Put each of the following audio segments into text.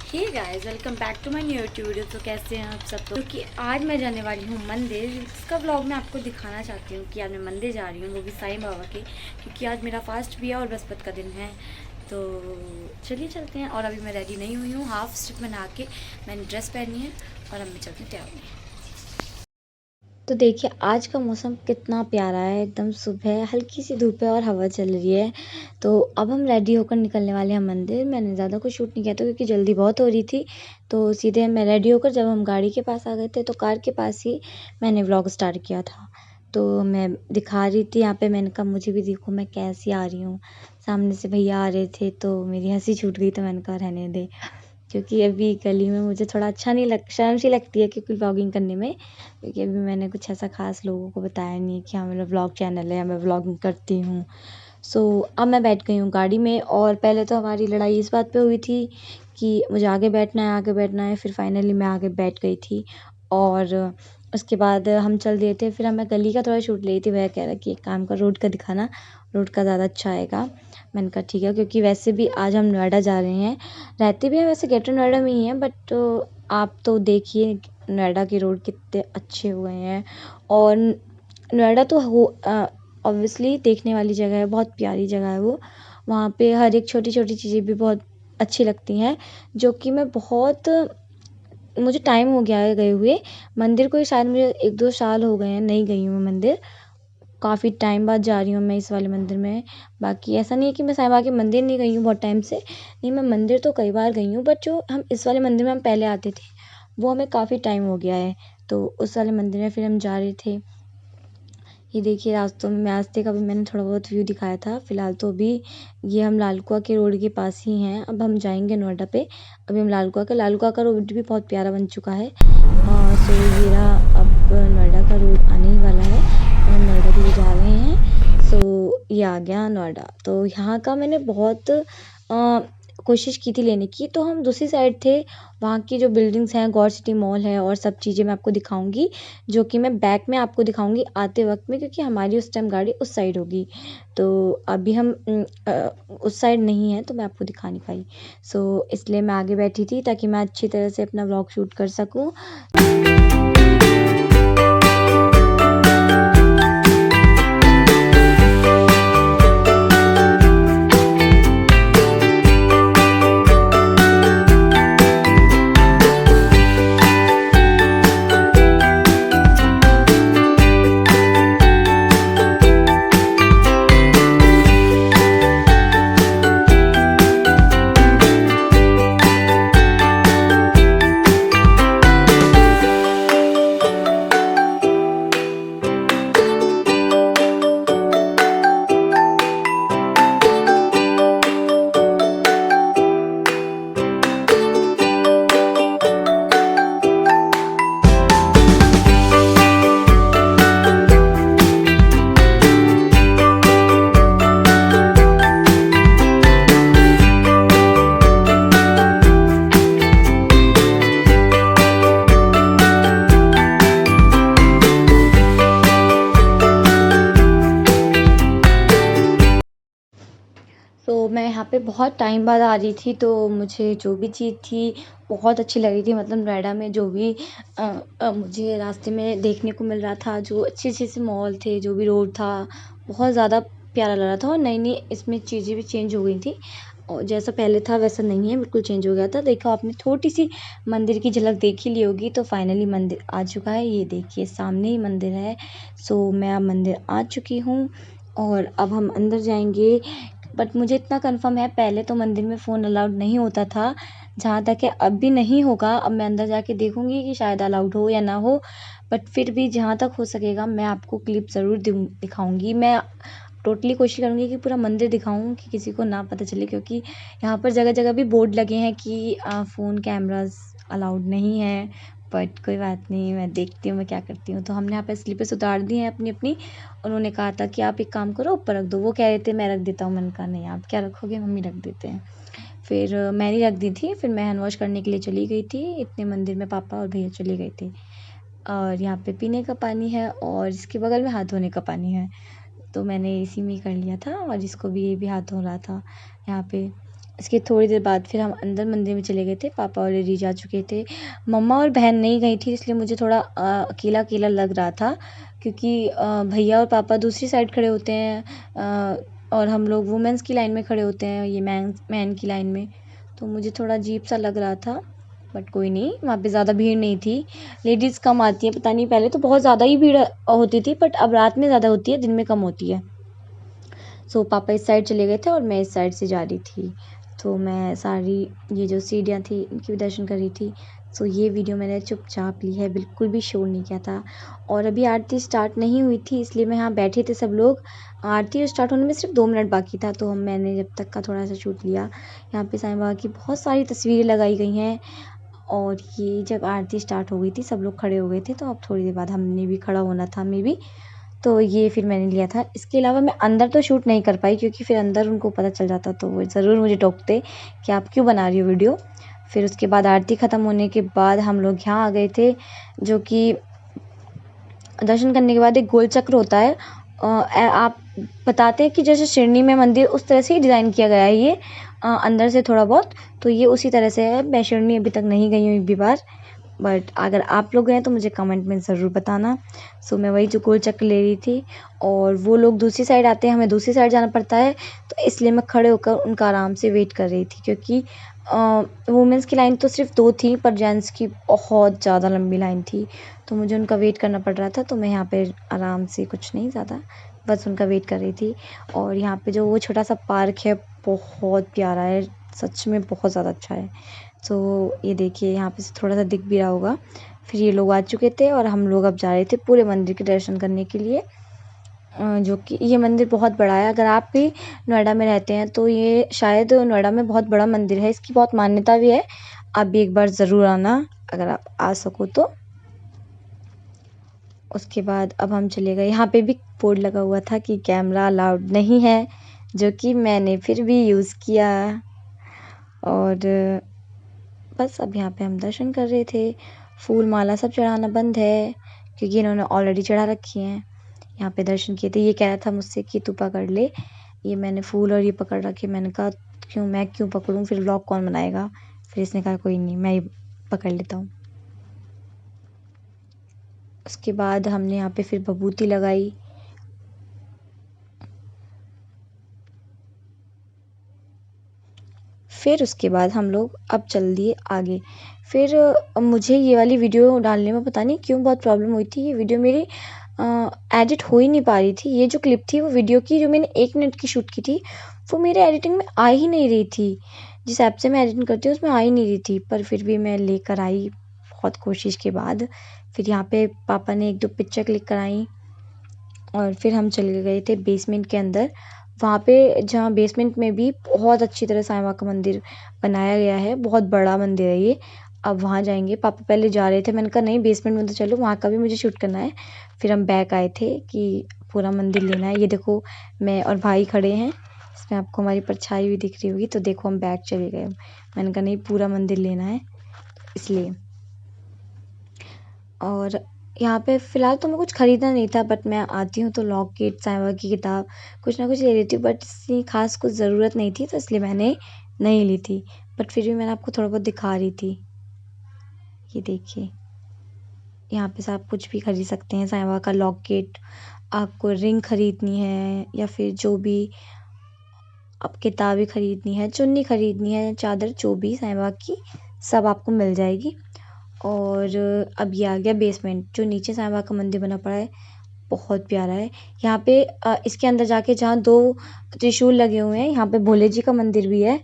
Hey guys, welcome back to my new video. तो कैसे हैं आप सब? तो कि आज मैं जाने वाली हूँ मंदिर। इसका व्लॉग मैं आपको दिखाना चाहती हूँ कि आज मैं मंदिर जा रही हूँ, वो भी साईं बाबा के, क्योंकि आज मेरा फास्ट भी है और बृहस्पति का दिन है। तो चलिए चलते हैं। और अभी मैं रेडी नहीं हुई हूँ, हाफ स्टिप में नहा के मैंने ड्रेस पहनी है और अब मैं चलती हूँ तैयार हुई। तो देखिए आज का मौसम कितना प्यारा है, एकदम सुबह हल्की सी धूप है और हवा चल रही है। तो अब हम रेडी होकर निकलने वाले हैं मंदिर। मैंने ज़्यादा कुछ शूट नहीं किया था क्योंकि जल्दी बहुत हो रही थी। तो सीधे मैं रेडी होकर जब हम गाड़ी के पास आ गए थे तो कार के पास ही मैंने व्लॉग स्टार्ट किया था। तो मैं दिखा रही थी यहाँ पे, मैंने कहा मुझे भी देखो मैं कैसी आ रही हूँ। सामने से भैया आ रहे थे तो मेरी हंसी छूट गई, तो मैंने कहा रहने दे, क्योंकि अभी गली में मुझे थोड़ा अच्छा नहीं शर्म सी लगती है क्योंकि व्लॉगिंग करने में, क्योंकि अभी मैंने कुछ ऐसा ख़ास लोगों को बताया नहीं है कि हाँ मेरा व्लॉग चैनल है या मैं व्लॉगिंग करती हूँ। सो अब मैं बैठ गई हूँ गाड़ी में। और पहले तो हमारी लड़ाई इस बात पे हुई थी कि मुझे आगे बैठना है आगे बैठना है, फिर फाइनली मैं आगे बैठ गई थी। और उसके बाद हम चल दिए थे। फिर हमें गली का थोड़ा शूट ली थी, वह कह रहा कि एक काम कर रोड का दिखाना, रोड का ज़्यादा अच्छा आएगा। मैंने कहा ठीक है, क्योंकि वैसे भी आज हम नोएडा जा रहे हैं। रहते भी हैं वैसे ग्रेटर नोएडा में ही हैं, बट आप तो देखिए नोएडा के रोड कितने अच्छे हुए हैं। और नोएडा तो हो ऑब्वियसली देखने वाली जगह है, बहुत प्यारी जगह है वो। वहाँ पे हर एक छोटी छोटी चीज़ें भी बहुत अच्छी लगती हैं, जो कि मैं बहुत, मुझे टाइम हो गया है गए हुए मंदिर को ही, शायद मुझे 1-2 साल हो गए हैं नहीं गई हूँ मैं मंदिर। काफ़ी टाइम बाद जा रही हूँ मैं इस वाले मंदिर में। बाकी ऐसा नहीं है कि मैं साईं बाबा के मंदिर नहीं गई हूँ बहुत टाइम से, नहीं मैं मंदिर तो कई बार गई हूँ, बट जो हम इस वाले मंदिर में हम पहले आते थे वो हमें काफ़ी टाइम हो गया है। तो उस वाले मंदिर में फिर हम जा रहे थे। ये देखिए रास्तों में रास्ते का भी मैंने थोड़ा बहुत व्यू दिखाया था। फ़िलहाल तो अभी ये हम लालकुआं के रोड के पास ही हैं। अब हम जाएंगे नोएडा पे। अभी हम लालकुआं का रोड भी बहुत प्यारा बन चुका है। सो ये रहा, अब नोएडा का रोड आने ही वाला है। हम नोएडा के लिए जा रहे हैं। सो ये आ गया नोएडा। तो यहाँ का मैंने बहुत कोशिश की थी लेने की। तो हम दूसरी साइड थे, वहाँ की जो बिल्डिंग्स हैं, गौर सिटी मॉल है और सब चीज़ें मैं आपको दिखाऊंगी, जो कि मैं बैक में आपको दिखाऊंगी आते वक्त में, क्योंकि हमारी उस टाइम गाड़ी उस साइड होगी। तो अभी हम उस साइड नहीं है तो मैं आपको दिखा नहीं पाई। सो इसलिए मैं आगे बैठी थी ताकि मैं अच्छी तरह से अपना व्लॉग शूट कर सकूँ। तो मैं यहाँ पे बहुत टाइम बाद आ रही थी, तो मुझे जो भी चीज़ थी बहुत अच्छी लग रही थी। मतलब नोएडा में जो भी मुझे रास्ते में देखने को मिल रहा था, जो अच्छे अच्छे से मॉल थे, जो भी रोड था, बहुत ज़्यादा प्यारा लग रहा था। और नई नई इसमें चीज़ें भी चेंज हो गई थी, और जैसा पहले था वैसा नहीं है, बिल्कुल चेंज हो गया था। देखो आपने छोटी सी मंदिर की झलक देख ही ली होगी। तो फाइनली मंदिर आ चुका है, ये देखिए सामने ही मंदिर है। सो मैं अब मंदिर आ चुकी हूँ और अब हम अंदर जाएंगे। बट मुझे इतना कंफर्म है, पहले तो मंदिर में फ़ोन अलाउड नहीं होता था, जहाँ तक है अब भी नहीं होगा। अब मैं अंदर जाके देखूँगी कि शायद अलाउड हो या ना हो, बट फिर भी जहाँ तक हो सकेगा मैं आपको क्लिप ज़रूर दिखाऊँगी। मैं टोटली कोशिश करूँगी कि पूरा मंदिर दिखाऊँ कि किसी को ना पता चले, क्योंकि यहाँ पर जगह जगह भी बोर्ड लगे हैं कि फ़ोन कैमराज़ अलाउड नहीं है। बट कोई बात नहीं, मैं देखती हूँ मैं क्या करती हूँ। तो हमने यहाँ पे स्लीपर्स उतार दी हैं अपनी अपनी। उन्होंने कहा था कि आप एक काम करो ऊपर रख दो, वो कह रहे थे मैं रख देता हूँ। मैंने कहा नहीं, आप क्या रखोगे, मम्मी रख देते हैं। फिर मैंने रख दी थी। फिर मैं हैंड वॉश करने के लिए चली गई थी, इतने मंदिर में पापा और भैया चले गए थे। और यहाँ पे पीने का पानी है और इसके बगल में हाथ धोने का पानी है, तो मैंने इसी में ही कर लिया था। और इसको भी ये भी हाथ धो रहा था यहाँ पे। इसके थोड़ी देर बाद फिर हम अंदर मंदिर में चले गए थे। पापा ऑलरेडी जा चुके थे। मम्मा और बहन नहीं गई थी, इसलिए मुझे थोड़ा अकेला अकेला लग रहा था, क्योंकि भैया और पापा दूसरी साइड खड़े होते हैं और हम लोग वुमेंस की लाइन में खड़े होते हैं, ये मैन की लाइन में। तो मुझे थोड़ा अजीब सा लग रहा था, बट कोई नहीं, वहाँ पे ज़्यादा भीड़ नहीं थी। लेडीज़ कम आती हैं, पता नहीं, पहले तो बहुत ज़्यादा ही भीड़ होती थी, बट अब रात में ज़्यादा होती है, दिन में कम होती है। सो पापा इस साइड चले गए थे और मैं इस साइड से जा रही थी। तो मैं सारी ये जो सीढ़ियाँ थी इनकी भी दर्शन कर रही थी। सो ये वीडियो मैंने चुपचाप ली है, बिल्कुल भी शोर नहीं किया था। और अभी आरती स्टार्ट नहीं हुई थी, इसलिए मैं यहाँ बैठे थे सब लोग। आरती स्टार्ट होने में सिर्फ 2 मिनट बाकी था, तो मैंने जब तक का थोड़ा सा शूट लिया। यहाँ पे साईं बाबा की बहुत सारी तस्वीरें लगाई गई हैं। और ये जब आरती स्टार्ट हो गई थी, सब लोग खड़े हो गए थे, तो अब थोड़ी देर बाद हमने भी खड़ा होना था, मे बी। तो ये फिर मैंने लिया था। इसके अलावा मैं अंदर तो शूट नहीं कर पाई, क्योंकि फिर अंदर उनको पता चल जाता तो वो ज़रूर मुझे टोकते कि आप क्यों बना रही हो वीडियो। फिर उसके बाद आरती ख़त्म होने के बाद हम लोग यहाँ आ गए थे, जो कि दर्शन करने के बाद एक गोल चक्र होता है। आप बताते हैं कि जैसे शिरनी में मंदिर, उस तरह से ही डिज़ाइन किया गया है ये, अंदर से थोड़ा बहुत। तो ये उसी तरह से है। मैं शिरनी अभी तक नहीं गई हूँ एक भी बार, बट अगर आप लोग गए तो मुझे कमेंट में ज़रूर बताना। सो मैं वही जो गोल चक्कर ले रही थी, और वो लोग दूसरी साइड आते हैं, हमें दूसरी साइड जाना पड़ता है, तो इसलिए मैं खड़े होकर उनका आराम से वेट कर रही थी, क्योंकि वुमेंस की लाइन तो सिर्फ 2 थी, पर जेंट्स की बहुत ज़्यादा लंबी लाइन थी, तो मुझे उनका वेट करना पड़ रहा था। तो मैं यहाँ पे आराम से, कुछ नहीं ज़्यादा, बस उनका वेट कर रही थी। और यहाँ पे जो वो छोटा सा पार्क है, बहुत प्यारा है, सच में बहुत ज़्यादा अच्छा है। तो ये देखिए, यहाँ पे से थोड़ा सा दिख भी रहा होगा। फिर ये लोग आ चुके थे और हम लोग अब जा रहे थे पूरे मंदिर के दर्शन करने के लिए, जो कि ये मंदिर बहुत बड़ा है। अगर आप भी नोएडा में रहते हैं तो ये शायद नोएडा में बहुत बड़ा मंदिर है, इसकी बहुत मान्यता भी है। आप भी एक बार ज़रूर आना, अगर आप आ सको तो। उसके बाद अब हम चले गए, यहाँ पे भी बोर्ड लगा हुआ था कि कैमरा अलाउड नहीं है, जो कि मैंने फिर भी यूज़ किया। और बस अब यहाँ पे हम दर्शन कर रहे थे। फूल माला सब चढ़ाना बंद है, क्योंकि इन्होंने ऑलरेडी चढ़ा रखी हैं। यहाँ पे दर्शन किए थे। ये कह रहा था मुझसे कि तू पकड़ ले, ये मैंने फूल और ये पकड़ रखे। मैंने कहा मैं क्यों पकड़ूं, फिर व्लॉग कौन बनाएगा। फिर इसने कहा कोई नहीं, मैं ही पकड़ लेता हूँ। उसके बाद हमने यहाँ पे फिर भभूति लगाई। फिर उसके बाद हम लोग अब चल दिए आगे। फिर मुझे ये वाली वीडियो डालने में पता नहीं क्यों बहुत प्रॉब्लम हुई थी। ये वीडियो मेरी एडिट हो ही नहीं पा रही थी। ये जो क्लिप थी वो वीडियो की, जो मैंने 1 मिनट की शूट की थी, वो मेरे एडिटिंग में आ ही नहीं रही थी। जिस ऐप से मैं एडिटिंग करती हूँ उसमें आ ही नहीं रही थी, पर फिर भी मैं लेकर आई बहुत कोशिश के बाद। फिर यहाँ पे पापा ने 1-2 पिक्चर क्लिक कराई, और फिर हम चले गए थे बेसमेंट के अंदर। वहाँ पे, जहाँ बेसमेंट में भी बहुत अच्छी तरह साईं बाबा का मंदिर बनाया गया है, बहुत बड़ा मंदिर है ये। अब वहाँ जाएंगे। पापा पहले जा रहे थे, मैंने कहा नहीं बेसमेंट में तो चलो, वहाँ का भी मुझे शूट करना है। फिर हम बैक आए थे कि पूरा मंदिर लेना है। ये देखो, मैं और भाई खड़े हैं, इसमें आपको हमारी परछाई भी दिख रही होगी। तो देखो हम बैक चले गए। मैंने कहा नहीं, पूरा मंदिर लेना है, इसलिए। और यहाँ पे फ़िलहाल तो मैं कुछ ख़रीदना नहीं था, बट मैं आती हूँ तो लॉकेट, साईं बाबा की किताब, कुछ ना कुछ ले लेती हूँ, बट इतनी ख़ास कुछ ज़रूरत नहीं थी, तो इसलिए मैंने नहीं ली थी। बट फिर भी मैंने आपको थोड़ा बहुत दिखा रही थी। ये देखिए, यहाँ पे से आप कुछ भी ख़रीद सकते हैं। साईं बाबा का लॉकेट, आपको रिंग ख़रीदनी है, या फिर जो भी आप किताबें ख़रीदनी है, चुन्नी ख़रीदनी है, चादर, जो भी साईं बाबा की, सब आपको मिल जाएगी। और अब ये आ गया बेसमेंट, जो नीचे साईं बाबा का मंदिर बना पड़ा है, बहुत प्यारा है। यहाँ पे इसके अंदर जाके जहाँ 2 त्रिशूल लगे हुए हैं, यहाँ पे भोले जी का मंदिर भी है,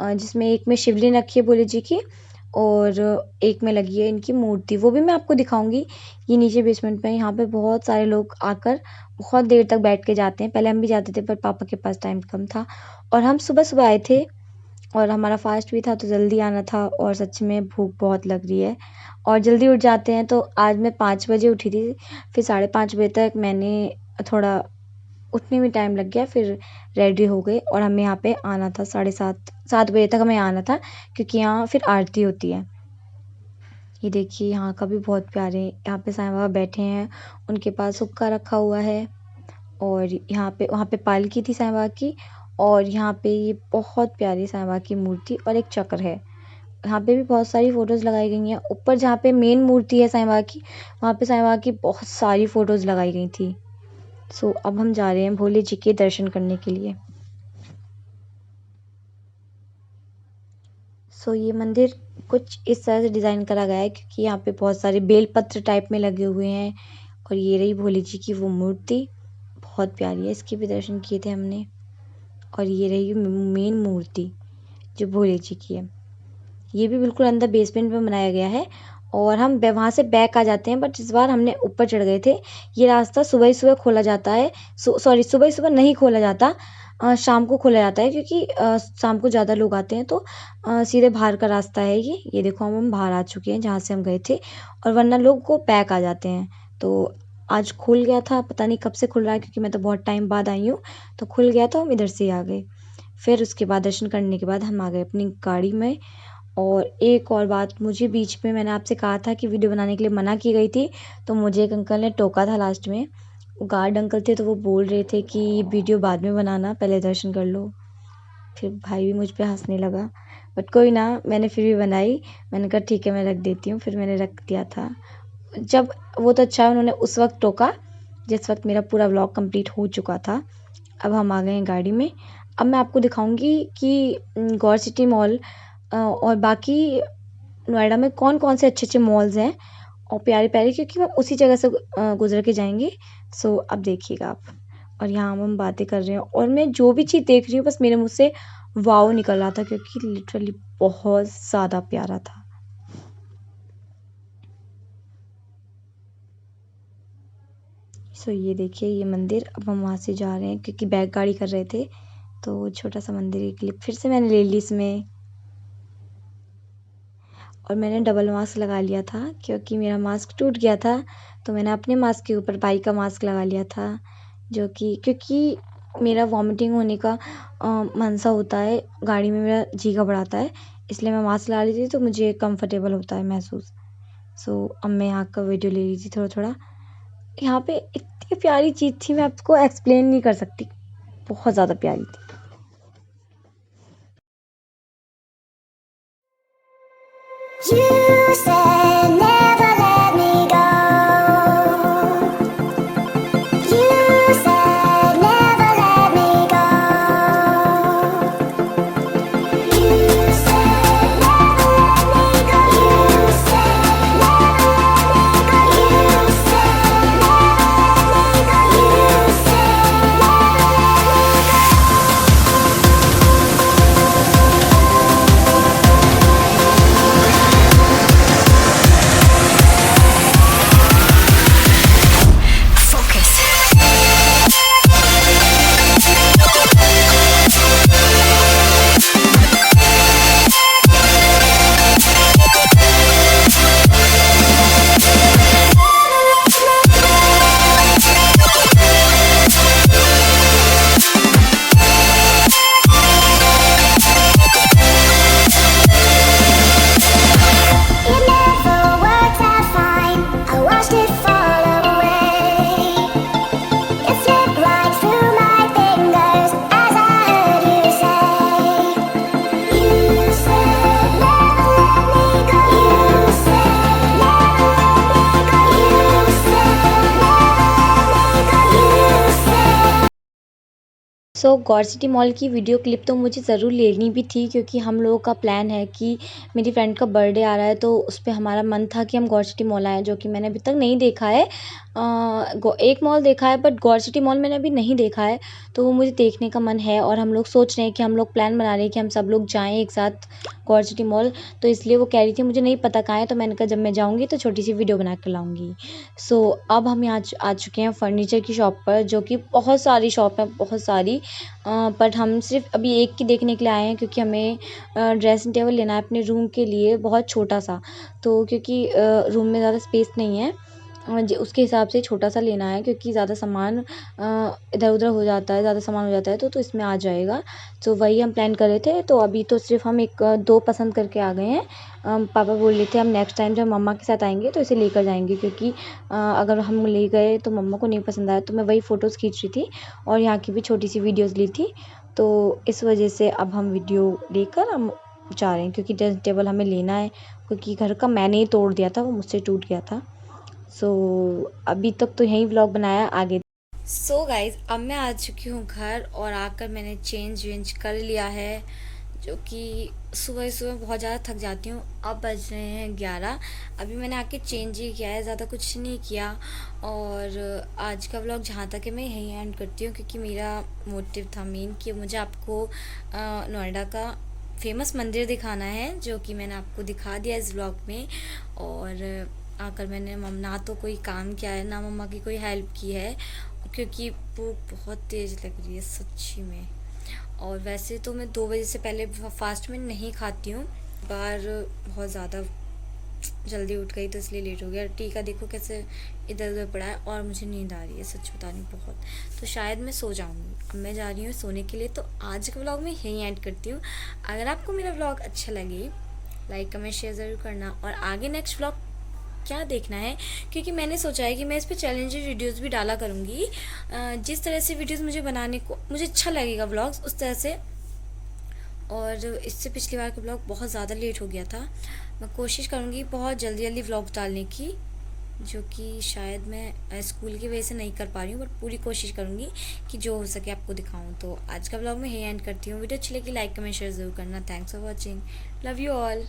जिसमें एक में शिवलिंग रखी है भोले जी की, और एक में लगी है इनकी मूर्ति, वो भी मैं आपको दिखाऊंगी। ये नीचे बेसमेंट में, यहाँ पे बहुत सारे लोग आकर बहुत देर तक बैठ के जाते हैं। पहले हम भी जाते थे, पर पापा के पास टाइम कम था, और हम सुबह सुबह आए थे, और हमारा फास्ट भी था, तो जल्दी आना था, और सच में भूख बहुत लग रही है, और जल्दी उठ जाते हैं। तो आज मैं 5 बजे उठी थी, फिर 5:30 बजे तक मैंने थोड़ा उठने में टाइम लग गया, फिर रेडी हो गए, और हमें यहाँ पे आना था 7:30 बजे तक हमें आना था, क्योंकि यहाँ फिर आरती होती है। ये देखिए, यहाँ का भी बहुत प्यारे, यहाँ पे साईं बाबा बैठे हैं, उनके पास हुक्का रखा हुआ है, और यहाँ पे, वहाँ पे पालकी थी साईं बाबा की, और यहाँ पे ये बहुत प्यारी साईं बाबा की मूर्ति और एक चक्र है। यहाँ पे भी बहुत सारी फ़ोटोज़ लगाई गई हैं। ऊपर जहाँ पे मेन मूर्ति है साईं बाबा की, वहाँ पे साईं बाबा की बहुत सारी फ़ोटोज़ लगाई गई थी। सो अब हम जा रहे हैं भोले जी के दर्शन करने के लिए। सो ये मंदिर कुछ इस तरह से डिज़ाइन करा गया है क्योंकि यहाँ पे बहुत सारे बेलपत्र टाइप में लगे हुए हैं और ये रही भोले जी की वो मूर्ति, बहुत प्यारी है। इसके भी दर्शन किए थे हमने और ये रही मेन मूर्ति जो भोले जी की है। ये भी बिल्कुल अंदर बेसमेंट में बनाया गया है और हम वहाँ से बैक आ जाते हैं, बट इस बार हमने ऊपर चढ़ गए थे। ये रास्ता सुबह ही सुबह खोला जाता है, सॉरी सुबह ही सुबह नहीं खोला जाता, शाम को खोला जाता है क्योंकि शाम को ज़्यादा लोग आते हैं, तो सीधे बाहर का रास्ता है ये देखो हम बाहर आ चुके हैं जहाँ से हम गए थे, और वरना लोग को बैक आ जाते हैं। तो आज खुल गया था, पता नहीं कब से खुल रहा है क्योंकि मैं तो बहुत टाइम बाद आई हूँ, तो खुल गया तो हम इधर से आ गए। फिर उसके बाद दर्शन करने के बाद हम आ गए अपनी गाड़ी में। और एक और बात, मुझे बीच में मैंने आपसे कहा था कि वीडियो बनाने के लिए मना की गई थी, तो मुझे एक अंकल ने टोका था लास्ट में। गार्ड अंकल थे, तो वो बोल रहे थे कि वीडियो बाद में बनाना, पहले दर्शन कर लो। फिर भाई भी मुझ पे हंसने लगा, बट कोई ना, मैंने फिर भी बनाई। मैंने कहा ठीक है मैं रख देती हूँ, फिर मैंने रख दिया था। जब वो तो अच्छा उन्होंने उस वक्त टोका जिस वक्त मेरा पूरा व्लॉग कंप्लीट हो चुका था। अब हम आ गए हैं गाड़ी में। अब मैं आपको दिखाऊंगी कि गौर सिटी मॉल और बाकी नोएडा में कौन कौन से अच्छे अच्छे मॉल्स हैं और प्यारे प्यारे, क्योंकि हम उसी जगह से गुजर के जाएंगे। सो अब देखिएगा आप। और यहाँ हम बातें कर रहे हैं और मैं जो भी चीज़ देख रही हूँ बस मेरे मुँह से वाव निकल रहा था क्योंकि लिटरली बहुत ज़्यादा प्यारा था। सो ये देखिए ये मंदिर। अब हम वहाँ से जा रहे हैं क्योंकि बैक गाड़ी कर रहे थे, तो छोटा सा मंदिर की क्लिप फिर से मैंने ले ली इसमें। और मैंने डबल मास्क लगा लिया था क्योंकि मेरा मास्क टूट गया था, तो मैंने अपने मास्क के ऊपर भाई का मास्क लगा लिया था, जो कि क्योंकि मेरा वॉमिटिंग होने का मनसा होता है, गाड़ी में मेरा जी घबराता है, इसलिए मैं मास्क लगा ली थी तो मुझे कंफर्टेबल होता है महसूस। सो अब मैं यहाँ का वीडियो ले ली थी थोड़ा थोड़ा। यहाँ पे इतनी प्यारी चीज़ थी, मैं आपको एक्सप्लेन नहीं कर सकती, बहुत ज़्यादा प्यारी थी। You said never let me go. You said never let me go. You said never let me go. You said never let me go. You said never let me go. You said it never worked out fine. I watched it fall away. It slipped right through my fingers as I heard you say. You said never let me go. You said never let me go. You said never let me go. You said. So Gaur city mall की video clip तो मुझे ज़रूर लेनी भी थी क्योंकि हम लोगों का प्लान है कि मेरी फ्रेंड का बर्थडे आ रहा है, तो उस पे हमारा मन था कि हम गौर सिटी मॉल आएँ, जो कि मैंने अभी तक नहीं देखा है। एक मॉल देखा है बट गौर सिटी मॉल मैंने अभी नहीं देखा है, तो वो मुझे देखने का मन है। और हम लोग सोच रहे हैं कि हम लोग प्लान बना रहे हैं कि हम सब लोग जाएँ एक साथ गौर सिटी मॉल, तो इसलिए वो कह रही थी मुझे नहीं पता कहाँ है, तो मैंने कहा जब मैं जाऊँगी तो छोटी सी वीडियो बना कर लाऊँगी। सो अब हम यहाँ आ चुके हैं फर्नीचर की शॉप पर, जो कि बहुत सारी शॉप है, बहुत सारी, बट हम सिर्फ अभी एक की देखने के लिए आए हैं क्योंकि हमें ड्रेसिंग टेबल लेना है अपने रूम के लिए, बहुत छोटा सा, तो क्योंकि रूम में ज़्यादा स्पेस नहीं है, उसके हिसाब से छोटा सा लेना है क्योंकि ज़्यादा सामान इधर उधर हो जाता है, ज़्यादा सामान हो जाता है तो इसमें आ जाएगा। तो वही हम प्लान कर रहे थे, तो अभी तो सिर्फ हम एक दो पसंद करके आ गए हैं। पापा बोल रहे थे हम नेक्स्ट टाइम जब मम्मा के साथ आएंगे तो इसे लेकर जाएंगे, क्योंकि अगर हम ले गए तो मम्मा को नहीं पसंद आया, तो मैं वही फ़ोटोज़ खींच रही थी और यहाँ की भी छोटी सी वीडियोज़ ली थी। तो इस वजह से अब हम वीडियो लेकर हम जा रहे हैं, क्योंकि ड्रेसिंग टेबल हमें लेना है, क्योंकि घर का मैंने ही तोड़ दिया था, वो मुझसे टूट गया था। सो अभी तक तो यही व्लॉग बनाया, आगे सो गाइज अब मैं आ चुकी हूँ घर और आकर मैंने चेंज वेंज कर लिया है, जो कि सुबह सुबह बहुत ज़्यादा थक जाती हूँ। अब बज रहे हैं 11। अभी मैंने आके चेंज ही किया है, ज़्यादा कुछ नहीं किया। और आज का व्लॉग जहाँ तक है मैं यहीं एंड करती हूँ, क्योंकि मेरा मोटिव था मेन कि मुझे आपको नोएडा का फेमस मंदिर दिखाना है, जो कि मैंने आपको दिखा दिया इस व्लॉग में। और आकर मैंने ना तो कोई काम किया है, ना मम्मा की कोई हेल्प की है, क्योंकि भूख बहुत तेज़ लग रही है सच्ची में। और वैसे तो मैं 2 बजे से पहले फास्ट में नहीं खाती हूँ, बार बहुत ज़्यादा जल्दी उठ गई तो इसलिए लेट हो गया। टीका देखो कैसे इधर उधर पड़ा है और मुझे नींद आ रही है, सच बता रही हूँ बहुत, तो शायद मैं सो जाऊँगी। अब मैं जा रही हूँ सोने के लिए, तो आज का व्लॉग मैं यहीं एंड करती हूँ। अगर आपको मेरा व्लॉग अच्छा लगे लाइक कमेंट शेयर ज़रूर करना, और आगे नेक्स्ट व्लॉग क्या देखना है, क्योंकि मैंने सोचा है कि मैं इस पर चैलेंजिंग वीडियोस भी डाला करूँगी। जिस तरह से वीडियोस मुझे बनाने को मुझे अच्छा लगेगा व्लॉग्स, उस तरह से। और इससे पिछली बार का व्लॉग बहुत ज़्यादा लेट हो गया था। मैं कोशिश करूँगी बहुत जल्दी जल्दी व्लॉग डालने की, जो कि शायद मैं स्कूल की वजह से नहीं कर पा रही हूँ, बट पूरी कोशिश करूँगी कि जो हो सके आपको दिखाऊँ। तो आज का व्लॉग मैं यही एंड करती हूँ। वीडियो अच्छी लगी लाइक कमेंट शेयर ज़रूर करना। Thanks for watching, love you all.